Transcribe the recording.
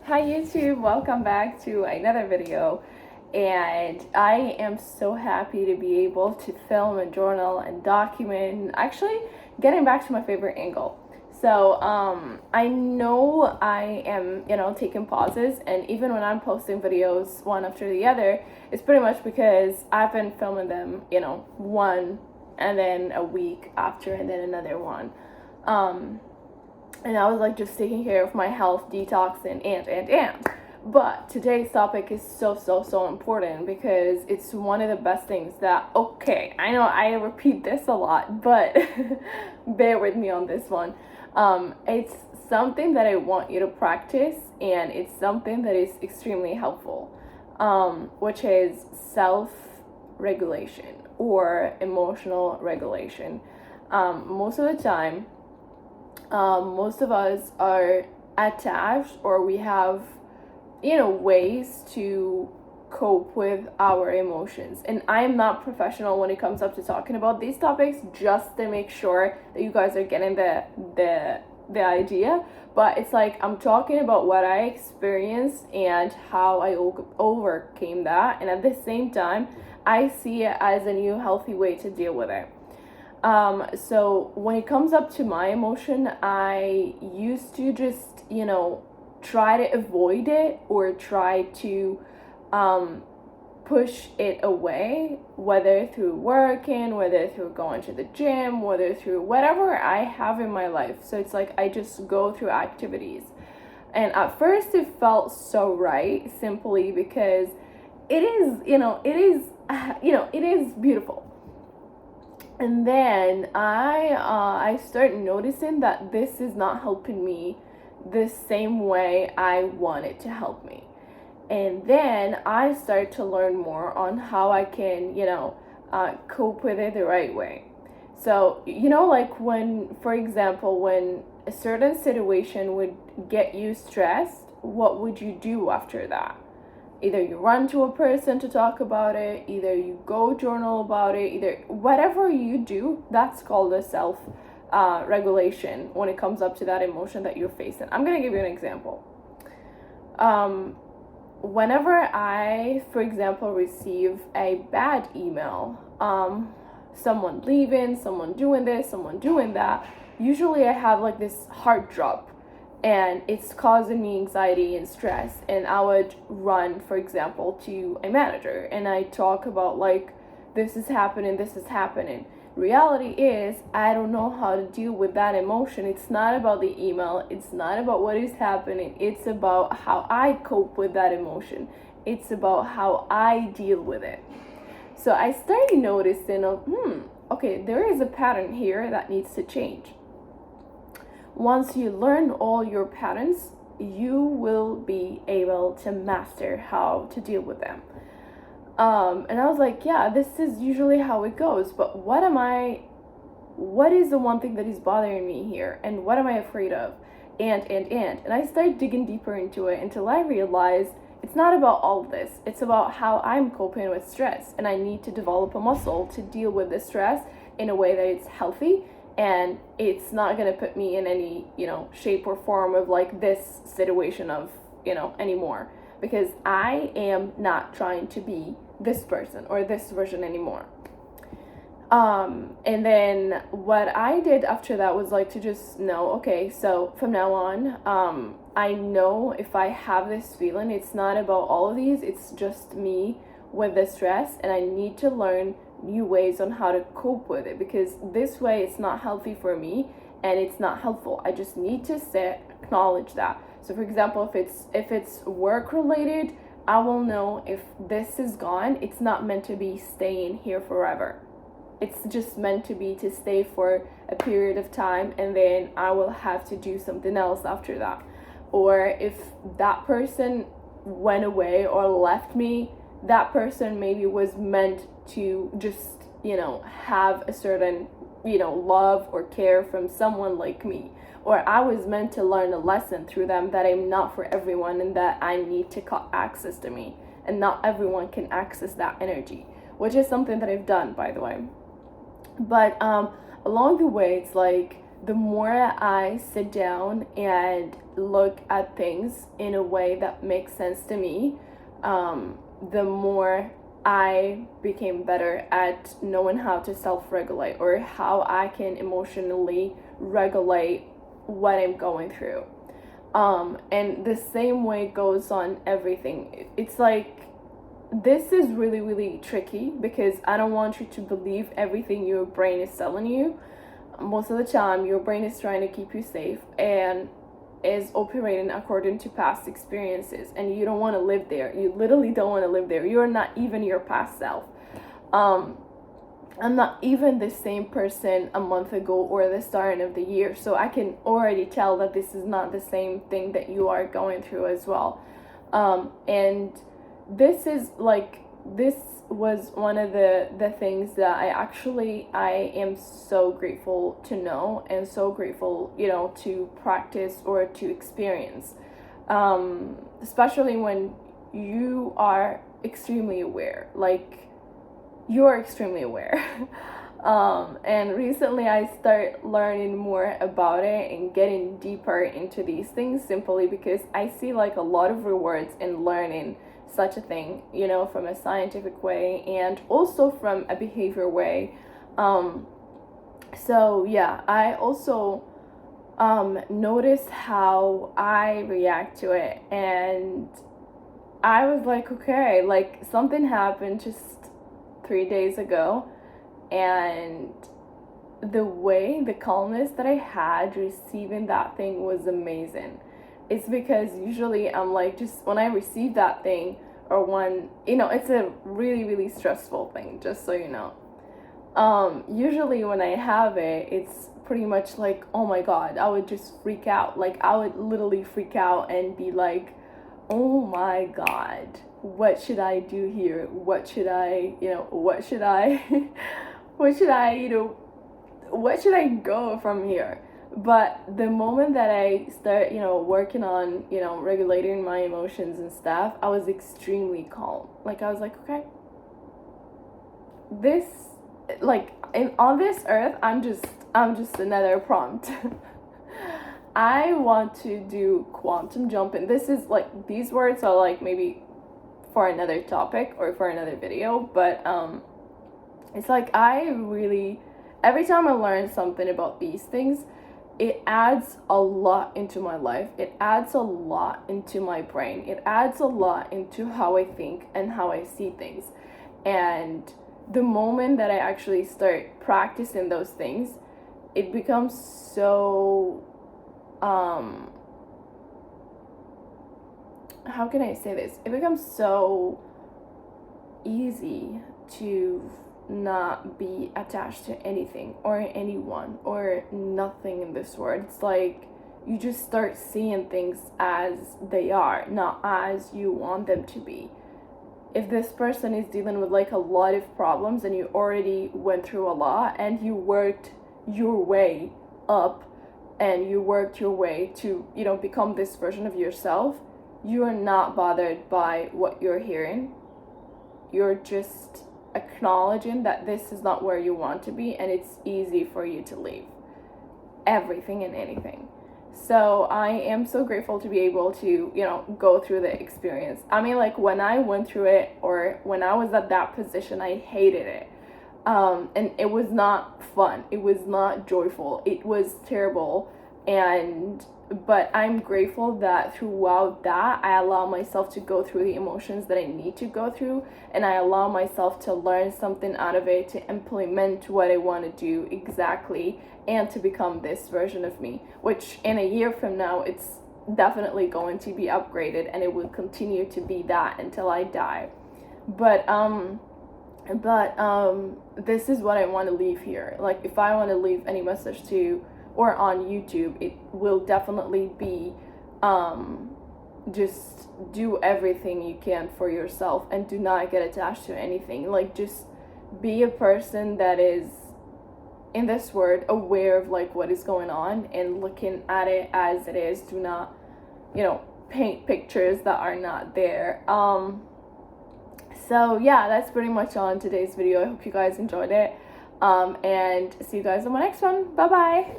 Hi YouTube, welcome back to another video, and I am so happy to be able to film and journal and document, actually getting back to my favorite angle. So I know I am, taking pauses, and even when I'm posting videos one after the other, it's pretty much because I've been filming them, one and then a week after and then another one. And I was like just taking care of my health, detoxing, and. But today's topic is so important because it's one of the best things that, okay, I know I repeat this a lot, but bear with me on this one. It's something that I want you to practice, and it's something that is extremely helpful, which is self-regulation or emotional regulation. Most of the time, most of us are attached, or we have ways to cope with our emotions. And I'm not professional when it comes up to talking about these topics, just to make sure that you guys are getting the idea. But it's like I'm talking about what I experienced and how I overcame that, and at the same time I see it as a new healthy way to deal with it. So when it comes up to my emotion, I used to just, try to avoid it or try to push it away, whether through working, whether through going to the gym, whether through whatever I have in my life. So it's like I just go through activities. And at first it felt so right, simply because it is, it is beautiful. And then I start noticing that this is not helping me the same way I want it to help me. And then I start to learn more on how I can, cope with it the right way. So, like when, for example, when a certain situation would get you stressed, what would you do after that? Either you run to a person to talk about it, either you go journal about it, either whatever you do, that's called a self regulation when it comes up to that emotion that you're facing. I'm gonna give you an example. Whenever I, for example, receive a bad email, someone leaving, someone doing this, someone doing that, usually I have like this heart drop, and it's causing me anxiety and stress. And I would run, for example, to a manager and I talk about like, this is happening. Reality is, I don't know how to deal with that emotion. It's not about the email, it's not about what is happening, it's about how I cope with that emotion. It's about how I deal with it. So I started noticing, okay, there is a pattern here that needs to change. Once you learn all your patterns, you will be able to master how to deal with them. And I was like, yeah, this is usually how it goes, but what is the one thing that is bothering me here, and what am I afraid of? And I started digging deeper into it until I realized it's not about all of this. It's about how I'm coping with stress, and I need to develop a muscle to deal with the stress in a way that it's healthy, and it's not going to put me in any, shape or form of like this situation of, anymore, because I am not trying to be this person or this version anymore. And then what I did after that was like to just know, okay, so from now on, I know if I have this feeling, it's not about all of these, it's just me with the stress, and I need to learn new ways on how to cope with it, because this way it's not healthy for me and it's not helpful. I just need to acknowledge that. So for example, if it's work related, I will know if this is gone, it's not meant to be staying here forever. It's just meant to be to stay for a period of time, and then I will have to do something else after that. Or if that person went away or left me, that person maybe was meant to just, have a certain, love or care from someone like me. Or I was meant to learn a lesson through them that I'm not for everyone, and that I need to cut access to me. And not everyone can access that energy, which is something that I've done, by the way. But along the way, it's like the more I sit down and look at things in a way that makes sense to me, the more I became better at knowing how to self-regulate, or how I can emotionally regulate what I'm going through. And the same way goes on everything. It's like, this is really, really tricky, because I don't want you to believe everything your brain is telling you. Most of the time, your brain is trying to keep you safe and is operating according to past experiences, and you don't want to live there. You literally don't want to live there. You're not even your past self. I'm not even the same person a month ago or the start of the year, so I can already tell that this is not the same thing that you are going through as well. And this is like, this was one of the things that I am so grateful to know, and so grateful, to practice or to experience, especially when you are extremely aware, like, you're extremely aware. And recently I start learning more about it and getting deeper into these things, simply because I see like a lot of rewards in learning such a thing, from a scientific way and also from a behavior way. So yeah, I also noticed how I react to it, and I was like, okay, like, something happened just 3 days ago, and the calmness that I had receiving that thing was amazing. It's because usually I'm like, just when I receive that thing, or when, it's a really, really stressful thing, just so you know. Usually when I have it, it's pretty much like, oh my god, I would just freak out. Like, I would literally freak out and be like, oh my god, what should I do here? What should I, what should I, what should I, what should I go from here? But the moment that I start, working on, regulating my emotions and stuff, I was extremely calm. Like, I was like, okay, this, like, on this earth, I'm just another prompt. I want to do quantum jumping. This is like, these words are like maybe for another topic or for another video, but it's like, I really, every time I learn something about these things, it adds a lot into my life. It adds a lot into my brain. It adds a lot into how I think and how I see things. And the moment that I actually start practicing those things, it becomes so, how can I say this? It becomes so easy to not be attached to anything or anyone or nothing in this world. It's like, you just start seeing things as they are, not as you want them to be. If this person is dealing with like a lot of problems, and you already went through a lot, and you worked your way up, and you worked your way to, become this version of yourself, you are not bothered by what you're hearing. You're just acknowledging that this is not where you want to be, and it's easy for you to leave everything and anything. So I am so grateful to be able to, go through the experience. I mean, like, when I went through it, or when I was at that position, I hated it. And it was not fun. It was not joyful. It was terrible. But I'm grateful that throughout that, I allow myself to go through the emotions that I need to go through, and I allow myself to learn something out of it, to implement what I want to do exactly, and to become this version of me, which in a year from now, it's definitely going to be upgraded, and it will continue to be that until I die. But this is what I want to leave here. Like, if I want to leave any message to, or on YouTube, it will definitely be, just do everything you can for yourself, and do not get attached to anything. Like, just be a person that is, in this word, aware of like what is going on, and looking at it as it is. Do not, paint pictures that are not there. So yeah, that's pretty much on today's video. I hope you guys enjoyed it, and see you guys on my next one. Bye bye.